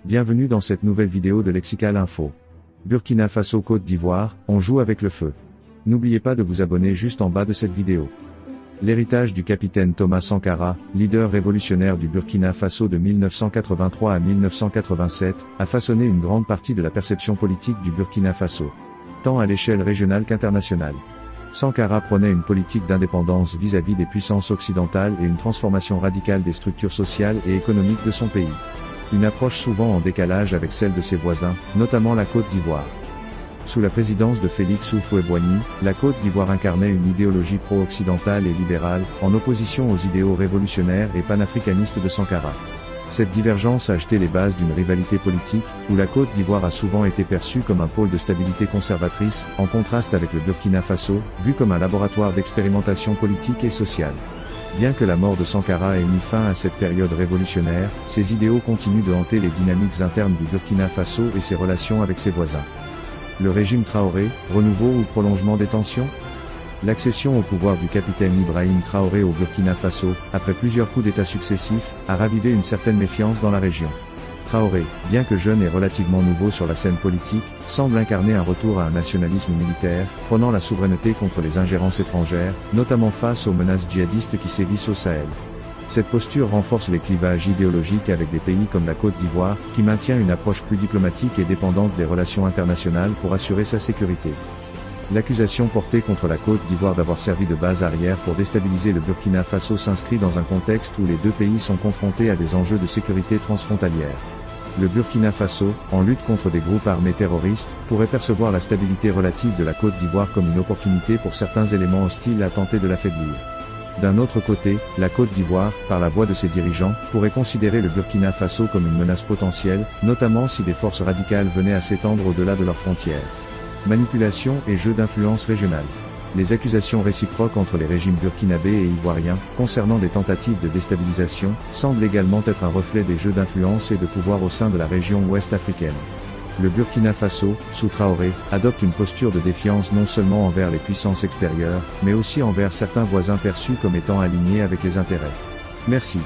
Bienvenue dans cette nouvelle vidéo de Lexical Info. Burkina Faso Côte d'Ivoire, on joue avec le feu. N'oubliez pas de vous abonner juste en bas de cette vidéo. L'héritage du capitaine Thomas Sankara, leader révolutionnaire du Burkina Faso de 1983 à 1987, a façonné une grande partie de la perception politique du Burkina Faso, tant à l'échelle régionale qu'internationale. Sankara prônait une politique d'indépendance vis-à-vis des puissances occidentales et une transformation radicale des structures sociales et économiques de son pays. Une approche souvent en décalage avec celle de ses voisins, notamment la Côte d'Ivoire. Sous la présidence de Félix Houphouët-Boigny, la Côte d'Ivoire incarnait une idéologie pro-occidentale et libérale, en opposition aux idéaux révolutionnaires et panafricanistes de Sankara. Cette divergence a jeté les bases d'une rivalité politique, où la Côte d'Ivoire a souvent été perçue comme un pôle de stabilité conservatrice, en contraste avec le Burkina Faso, vu comme un laboratoire d'expérimentation politique et sociale. Bien que la mort de Sankara ait mis fin à cette période révolutionnaire, ses idéaux continuent de hanter les dynamiques internes du Burkina Faso et ses relations avec ses voisins. Le régime Traoré, renouveau ou prolongement des tensions? L'accession au pouvoir du capitaine Ibrahim Traoré au Burkina Faso, après plusieurs coups d'État successifs, a ravivé une certaine méfiance dans la région. Traoré, bien que jeune et relativement nouveau sur la scène politique, semble incarner un retour à un nationalisme militaire, prônant la souveraineté contre les ingérences étrangères, notamment face aux menaces djihadistes qui sévissent au Sahel. Cette posture renforce les clivages idéologiques avec des pays comme la Côte d'Ivoire, qui maintient une approche plus diplomatique et dépendante des relations internationales pour assurer sa sécurité. L'accusation portée contre la Côte d'Ivoire d'avoir servi de base arrière pour déstabiliser le Burkina Faso s'inscrit dans un contexte où les deux pays sont confrontés à des enjeux de sécurité transfrontalière. Le Burkina Faso, en lutte contre des groupes armés terroristes, pourrait percevoir la stabilité relative de la Côte d'Ivoire comme une opportunité pour certains éléments hostiles à tenter de l'affaiblir. D'un autre côté, la Côte d'Ivoire, par la voix de ses dirigeants, pourrait considérer le Burkina Faso comme une menace potentielle, notamment si des forces radicales venaient à s'étendre au-delà de leurs frontières. Manipulation et jeu d'influence régionale. Les accusations réciproques entre les régimes burkinabés et ivoiriens, concernant des tentatives de déstabilisation, semblent également être un reflet des jeux d'influence et de pouvoir au sein de la région ouest africaine. Le Burkina Faso, sous Traoré, adopte une posture de défiance non seulement envers les puissances extérieures, mais aussi envers certains voisins perçus comme étant alignés avec les intérêts. Merci.